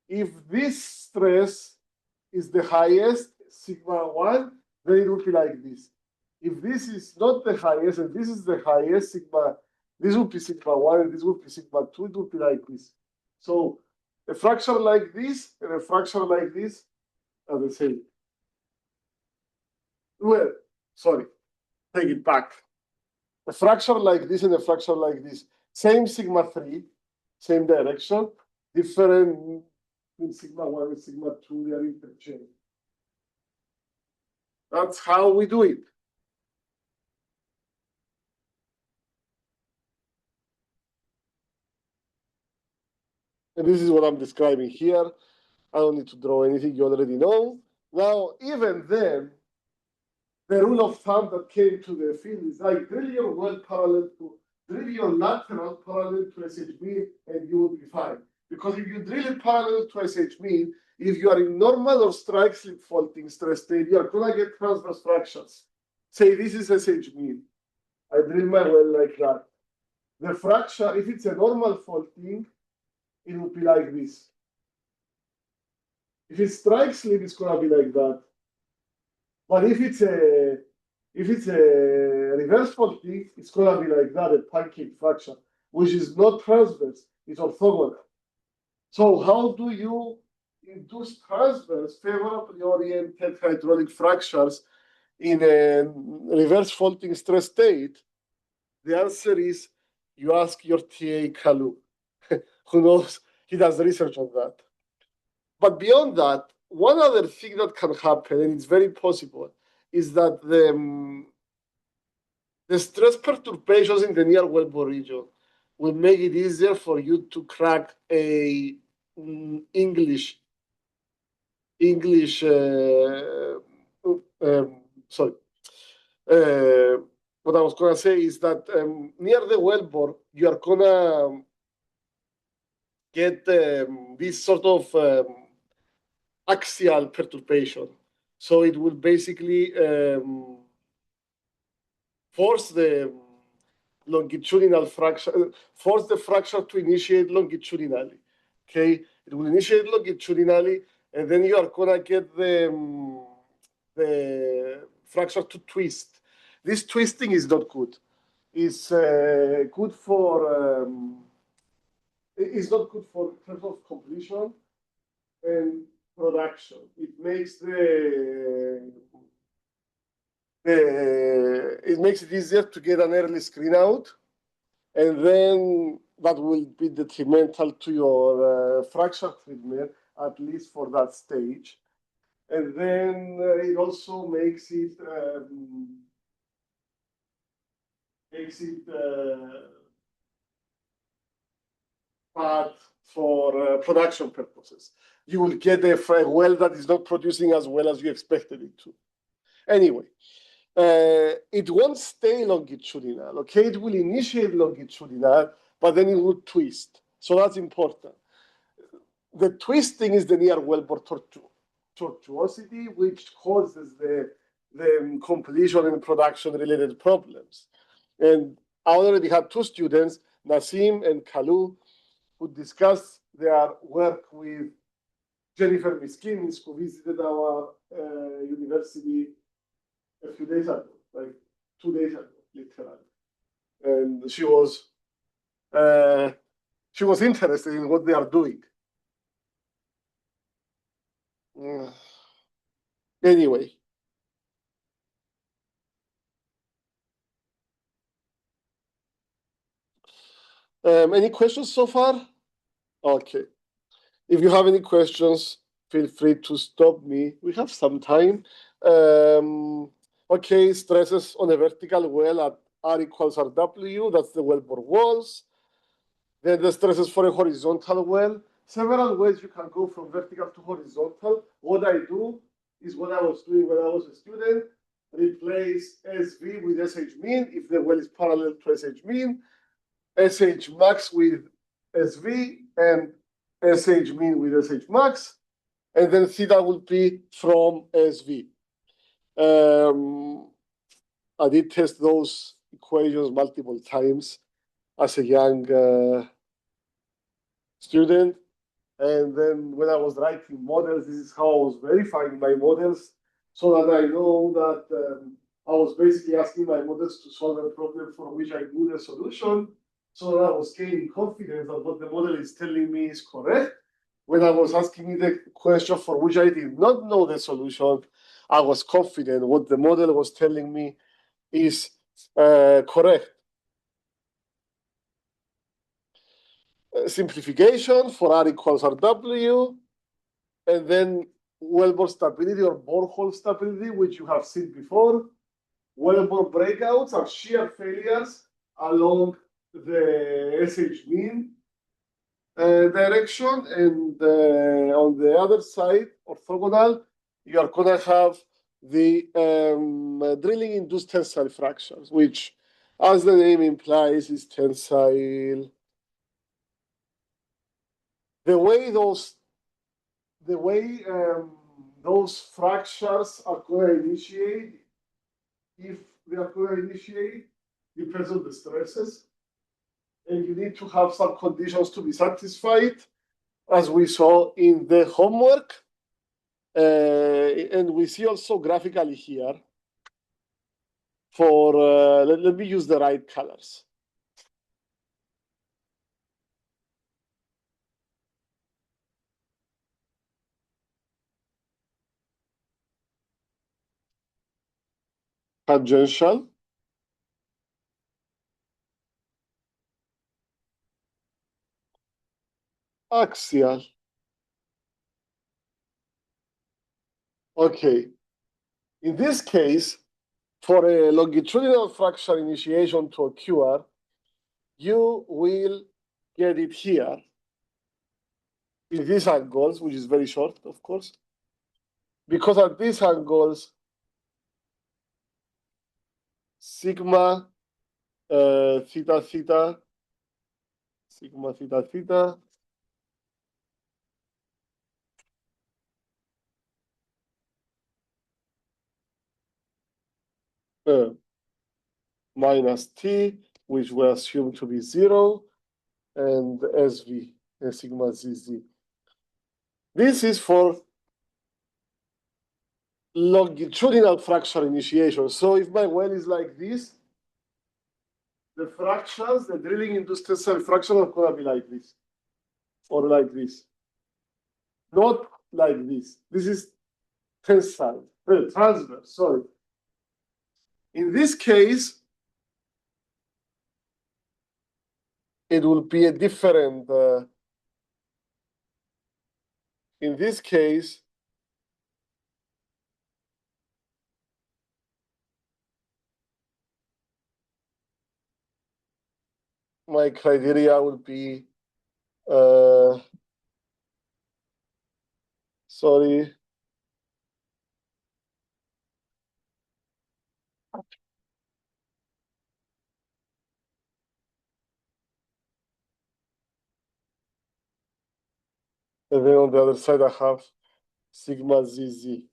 [SPEAKER 1] if this stress is the highest, sigma 1, then it will be like this. If this is not the highest and this is the highest, sigma, this will be sigma 1 and this will be sigma 2, it will be like this. So a fracture like this and a fracture like this are the same. Well, sorry, take it back. A fracture like this and a fracture like this, same sigma 3, same direction, different in sigma 1 and sigma 2, they are interchanged. That's how we do it. And this is what I'm describing here. I don't need to draw anything you already know. Now, even then, the rule of thumb that came to the field is like drill your well parallel to, drill your lateral parallel to SH mean, and you will be fine. Because if you drill it parallel to SH mean, if you are in normal or strike slip faulting stress state, you are going to get transverse fractures. Say this is SH mean. I drill my well like that. The fracture, if it's a normal faulting, it will be like this. If it's strike slip, it's going to be like that. But if it's a reverse faulting, it's going to be like that, a pancake fracture, which is not transverse, it's orthogonal. So how do you induce transverse, favorably oriented hydraulic fractures in a reverse faulting stress state? The answer is you ask your TA Kalu, who knows, he does research on that. But beyond that, one other thing that can happen, and it's very possible, is that the stress perturbations in the near wellbore region will make it easier for you to crack a English, sorry. What I was going to say is that near the wellbore, you are going to get this sort of axial perturbation. So it will basically force the longitudinal fracture, force the fracture to initiate longitudinally. Okay, it will initiate longitudinally, and then you are gonna get the fracture to twist. This twisting is not good. It's good for. It's not good for terms of completion and production. It makes it makes it easier to get an early screen out, and then that will be detrimental to your fracture treatment, at least for that stage. And then it also makes it bad for production purposes. You will get a well that is not producing as well as you expected it to. Anyway, it won't stay longitudinal, okay? It will initiate longitudinal, but then it will twist. So that's important. The twisting is the near wellbore tortuosity, which causes the completion and production related problems. And I already had two students, Nassim and Kalu, who discussed their work with Jennifer Miskins, who visited our university a few days ago, like 2 days ago, literally. And she was interested in what they are doing. Anyway. Any questions so far? Okay. If you have any questions, feel free to stop me. We have some time. Okay, stresses on a vertical well at R equals RW, that's the wellbore walls. Then the stresses for a horizontal well. Several ways you can go from vertical to horizontal. What I do is what I was doing when I was a student, replace SV with SH mean if the well is parallel to SH mean, SH max with SV, and SH mean with SH max, and then theta will be from SV. I did test those equations multiple times as a young student. And then when I was writing models, this is how I was verifying my models so that I know that I was basically asking my models to solve a problem for which I knew the solution. So that I was gaining confidence that what the model is telling me is correct. When I was asking me the question for which I did not know the solution, I was confident what the model was telling me is correct. Simplification for R equals RW, and then wellbore stability or borehole stability, which you have seen before. Wellbore breakouts are shear failures along the SH mean direction, and on the other side, orthogonal, you are going to have the drilling induced tensile fractures, which, as the name implies, is tensile. The way those fractures are going to initiate, if they are going to initiate, depends on the stresses. And you need to have some conditions to be satisfied, as we saw in the homework. And we see also graphically here for, let me use the right colors. Tangential, axial. Okay. In this case, for a longitudinal fracture initiation to occur, you will get it here in these angles, which is very short, of course, because at these angles, sigma theta theta, sigma theta theta, minus t, which we assume to be 0, and SV, sigma zz. This is for longitudinal fracture initiation. So if my well is like this, the fractures, the drilling induced tensile fracture are going to be like this, or like this. Not like this. This is tensile, transverse, sorry. In this case, it will be a different, in this case, my criteria will be, sorry, And then on the other side, I have sigma ZZ.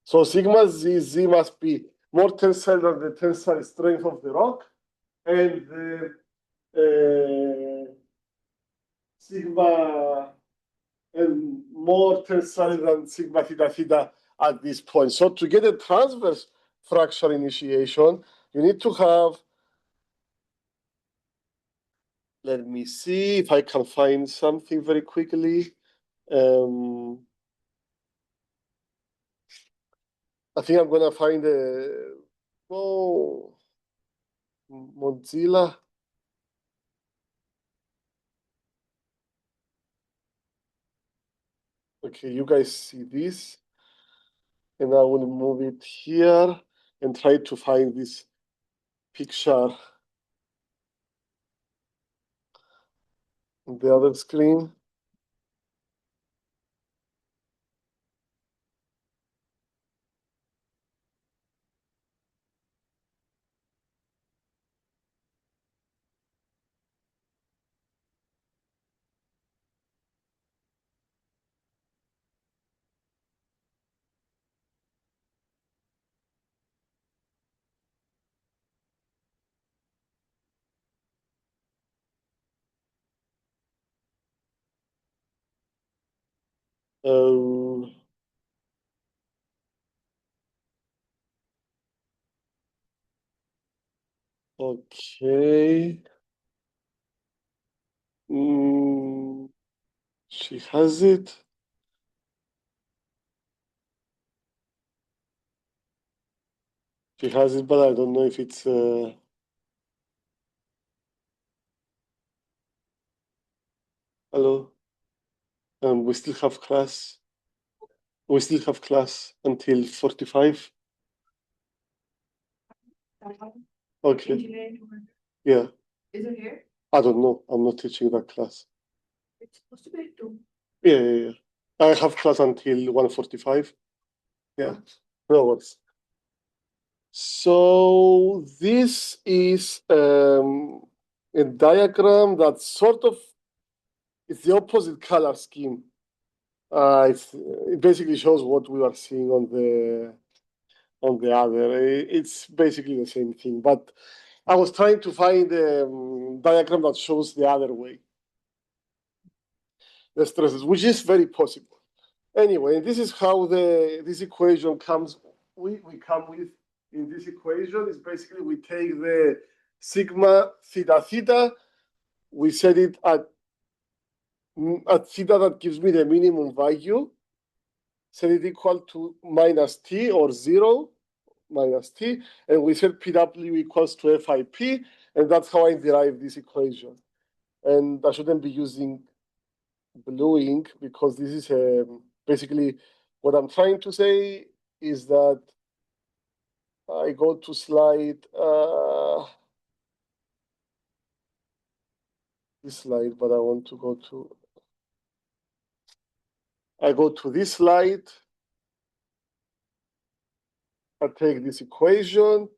[SPEAKER 1] So sigma ZZ must be more tensile than the tensile strength of the rock, and the sigma and more tensile than sigma theta theta at this point. So to get a transverse fracture initiation, you need to have, let me see if I can find something very quickly. I think I'm gonna find Mozilla. Okay, you guys see this, and I will move it here and try to find this picture on the other screen. Um, okay. She has it. She has it, but I don't know if it's. Hello. We still have class. We still have class until 45. Okay. Yeah.
[SPEAKER 3] Is it here?
[SPEAKER 1] I don't know. I'm not teaching that class.
[SPEAKER 3] It's supposed to be at 2.
[SPEAKER 1] Yeah. I have class until 1:45. Yeah. No worries. So this is a diagram that sort of it's the opposite color scheme. It basically shows what we are seeing on the other. It's basically the same thing, but I was trying to find a diagram that shows the other way, the stresses, which is very possible. Anyway, this is how this equation comes. We come with in this equation is basically we take the sigma theta theta, we set it at theta that gives me the minimum value, set it equal to minus t or 0 minus t, and we set PW equals to FIP, and that's how I derive this equation. And I shouldn't be using blue ink because this is basically what I'm trying to say is that I go to slide this slide, but I want to go to this slide. I take this equation,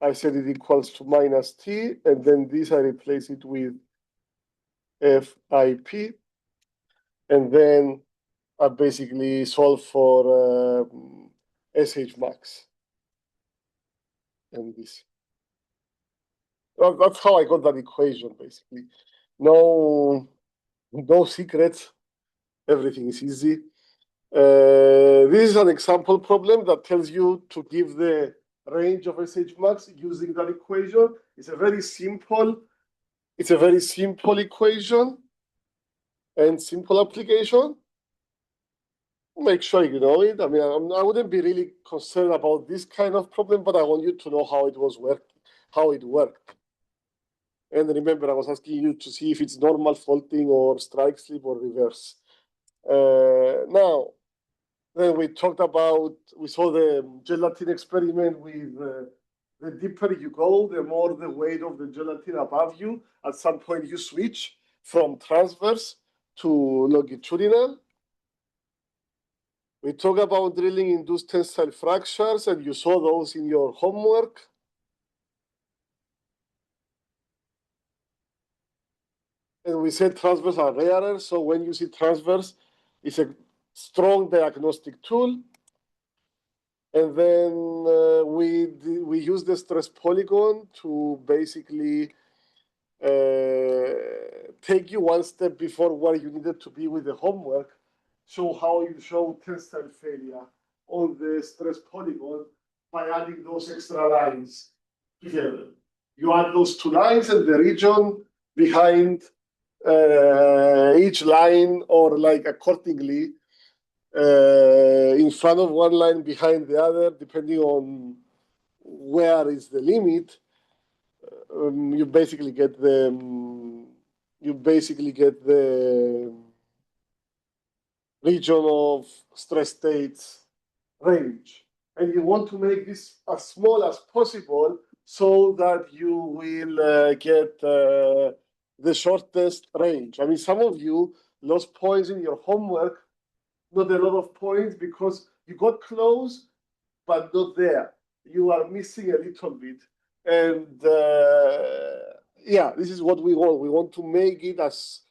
[SPEAKER 1] I set it equals to minus t, and then this I replace it with FIP, and then I basically solve for SH max. And this. That's how I got that equation, basically. No secrets. Everything is easy. This is an example problem that tells you to give the range of SH max using that equation. It's a very simple equation and simple application. Make sure you know it. I mean, I wouldn't be really concerned about this kind of problem, but I want you to know how it worked. And remember, I was asking you to see if it's normal faulting or strike slip or reverse. Now, then we saw the gelatin experiment with the deeper you go, the more the weight of the gelatin above you. At some point, you switch from transverse to longitudinal. We talk about drilling induced tensile fractures, and you saw those in your homework. And we said transfers are rarer. So when you see transfers, it's a strong diagnostic tool. And then we use the stress polygon to basically take you one step before where you needed to be with the homework, show how you show tensile failure on the stress polygon by adding those extra lines together. You add those two lines and the region behind each line, or like accordingly, in front of one line, behind the other, depending on where is the limit. You basically get the region of stress states range, and you want to make this as small as possible so that you will get the shortest range. I mean, some of you lost points in your homework, not a lot of points, because you got close, but not there. You are missing a little bit. And yeah, this is what we want. We want to make it as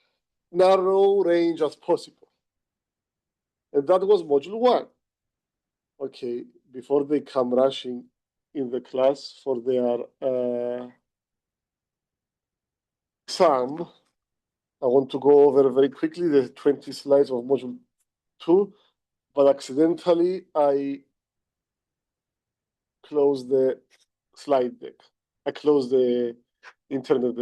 [SPEAKER 1] narrow range as possible. And that was module 1. Okay, before they come rushing in the class for their exam, I want to go over very quickly the 20 slides of module 2, but accidentally I closed the slide deck. I closed the internet,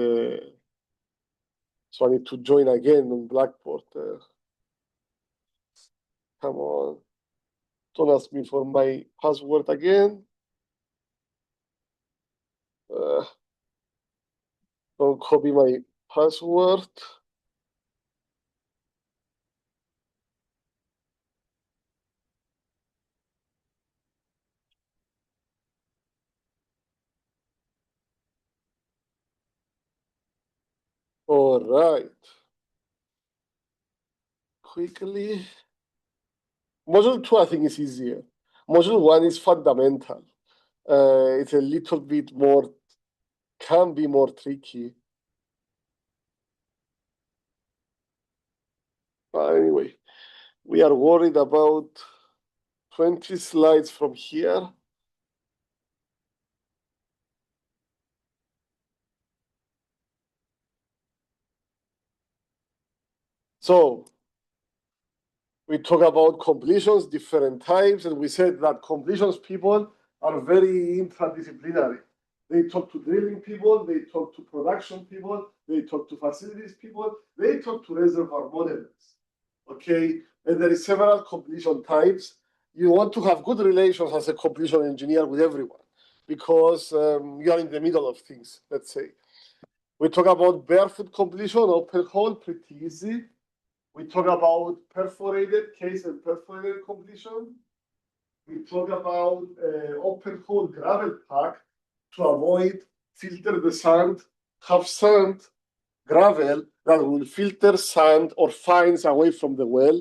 [SPEAKER 1] so I need to join again on Blackboard. Come on. Don't ask me for my password again. Don't copy my password. All right. Quickly. Module 2, I think, is easier. Module 1 is fundamental. It's a little bit more, can be more tricky. Anyway, we are worried about 20 slides from here. So we talk about completions, different types, and we said that completions people are very interdisciplinary. They talk to drilling people, they talk to production people, they talk to facilities people, they talk to reservoir modelers. Okay, and there is several completion types. You want to have good relations as a completion engineer with everyone, because you are in the middle of things, let's say. We talk about barefoot completion, open hole, pretty easy. We talk about perforated case and perforated completion. We talk about open hole gravel pack to avoid filter the sand, have sand, gravel that will filter sand or fines away from the well.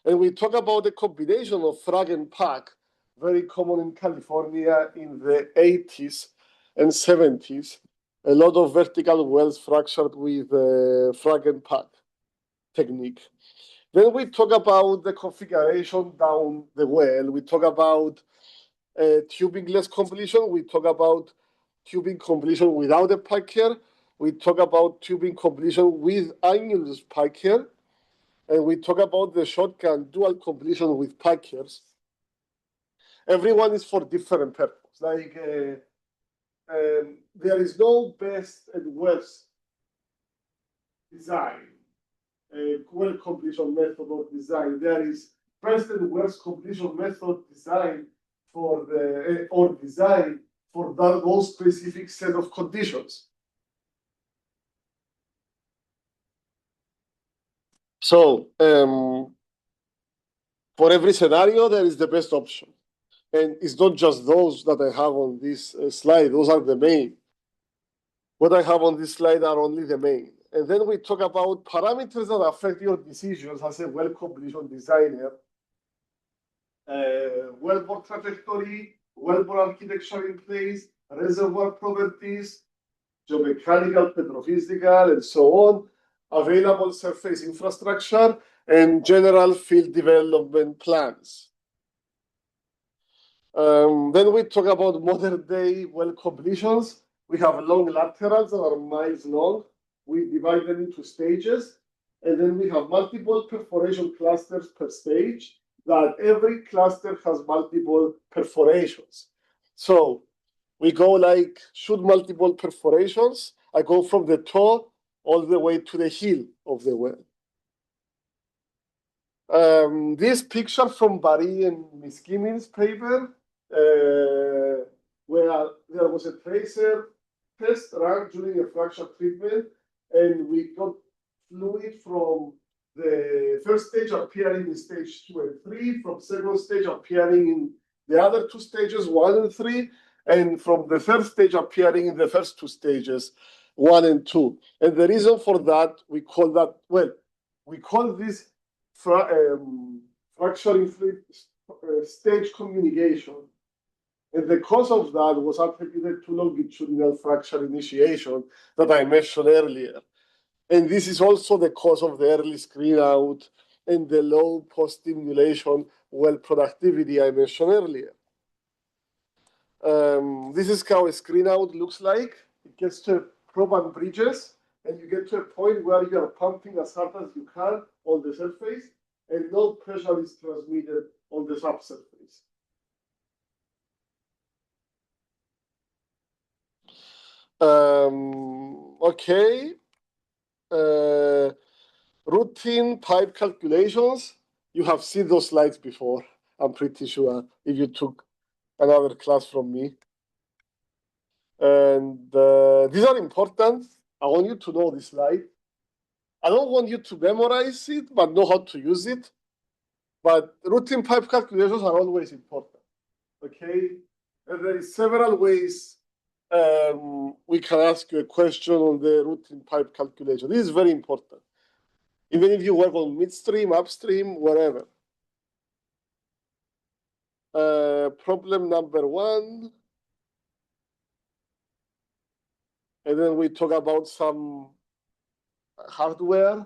[SPEAKER 1] And we talk about the combination of frag and pack, very common in California in the 80s and 70s. A lot of vertical wells fractured with frag and pack technique. Then we talk about the configuration down the well. We talk about tubingless completion. We talk about tubing completion without a piker. We talk about tubing completion with annulus piker. And we talk about the shotgun dual completion with pikers. Everyone is for different purpose. Like there is no best and worst design. Well completion method or design. There is best and worst completion method design for the or design for those specific set of conditions. So for every scenario, there is the best option, and it's not just those that I have on this slide. Those are the main. What I have on this slide are only the main. And then we talk about parameters that affect your decisions as a well completion designer. Wellbore trajectory, wellbore architecture in place, reservoir properties, geomechanical, petrophysical, and so on. available surface infrastructure, and general field development plans. Then we talk about modern day well completions. We have long laterals that are miles long. We divide them into stages. And then we have multiple perforation clusters per stage, that every cluster has multiple perforations. So we go like, shoot multiple perforations. I go from the toe all the way to the heel of the well. This picture from Barry and Miskimin's paper, where there was a tracer test run during a fracture treatment, and we got fluid from the first stage appearing in stage 2 and 3, from second stage appearing in the other two stages, 1 and 3, and from the third stage appearing in the first two stages, 1 and 2. And the reason for that, we call that, well, we call this fracturing fluid stage communication. And the cause of that was attributed to longitudinal fracture initiation that I mentioned earlier. And this is also the cause of the early screen out and the low post-stimulation well productivity I mentioned earlier. This is how a screen out looks like. It gets to probe and bridges, and you get to a point where you are pumping as hard as you can on the surface, and no pressure is transmitted on the subsurface. Okay. Routine pipe calculations. You have seen those slides before, I'm pretty sure, if you took another class from me. And these are important. I want you to know this slide. I don't want you to memorize it, but know how to use it. But routine pipe calculations are always important, okay? And there is several ways we can ask you a question on the routine pipe calculation. This is very important, even if you work on midstream, upstream, wherever. Problem number 1. And then we talk about some hardware,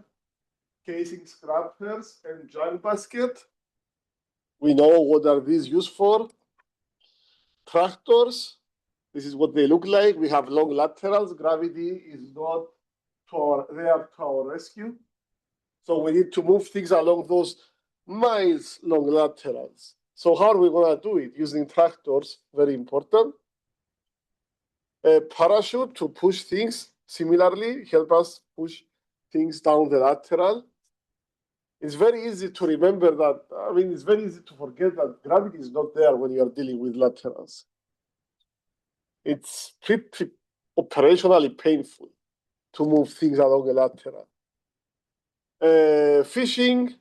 [SPEAKER 1] casing scrappers, and junk basket. We know what are these used for. Tractors, this is what they look like. We have long laterals. Gravity is not there to our rescue. So we need to move things along those miles long laterals. So how are we going to do it? Using tractors, very important. A parachute to push things, similarly, help us push things down the lateral. It's very easy to remember that, I mean, it's very easy to forget that gravity is not there when you are dealing with laterals. It's pretty operationally painful to move things along a lateral. Fishing,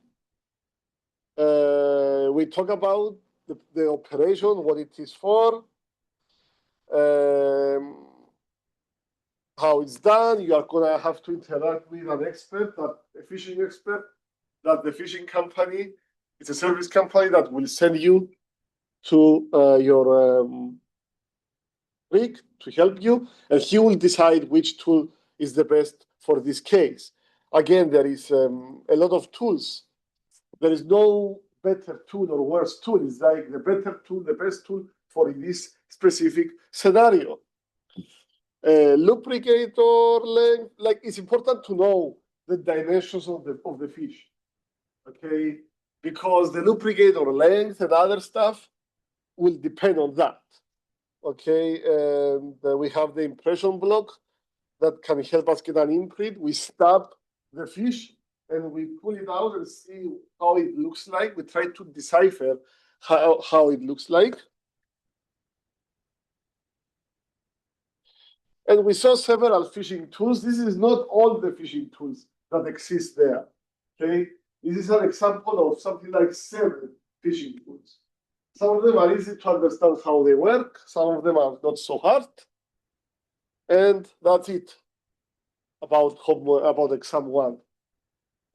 [SPEAKER 1] we talk about the operation, what it is for, how it's done. You are going to have to interact with an expert, a fishing expert, that the fishing company, it's a service company that will send you to your rig to help you, and he will decide which tool is the best for this case. Again, there is a lot of tools. There is no better tool or worse tool. It's like the better tool, the best tool for this specific scenario. Lubricator length, like it's important to know the dimensions of the fish, okay? Because the lubricator length and other stuff will depend on that, okay? And we have the impression block that can help us get an imprint. We stab the fish and we pull it out and see how it looks like. We try to decipher how it looks like. And we saw several fishing tools. This is not all the fishing tools that exist there, okay? This is an example of something like 7 fishing tools. Some of them are easy to understand how they work. Some of them are not so hard. And that's it about exam 1.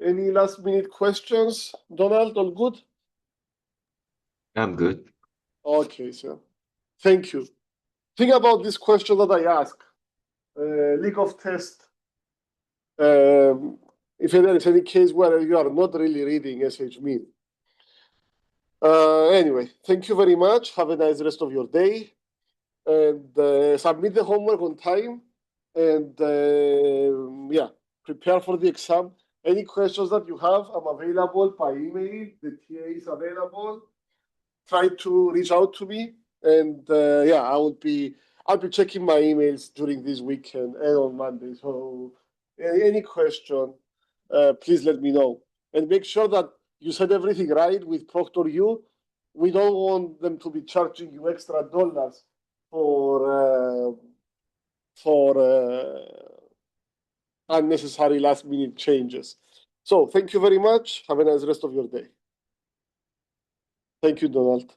[SPEAKER 1] Any last minute questions? Donald, all good?
[SPEAKER 2] I'm good.
[SPEAKER 1] Okay, sir. Thank you. Think about this question that I asked. Leak of test. if there is any case where you are not really reading SHMIN. Anyway, thank you very much. Have a nice rest of your day. And submit the homework on time. And yeah, prepare for the exam. Any questions that you have, I'm available by email. The TA is available. Try to reach out to me. And yeah, I'll be checking my emails during this weekend and on Monday. So any question, please let me know. And make sure that you said everything right with ProctorU. We don't want them to be charging you extra dollars for unnecessary last-minute changes. So thank you very much. Have a nice rest of your day. Thank you, Donald.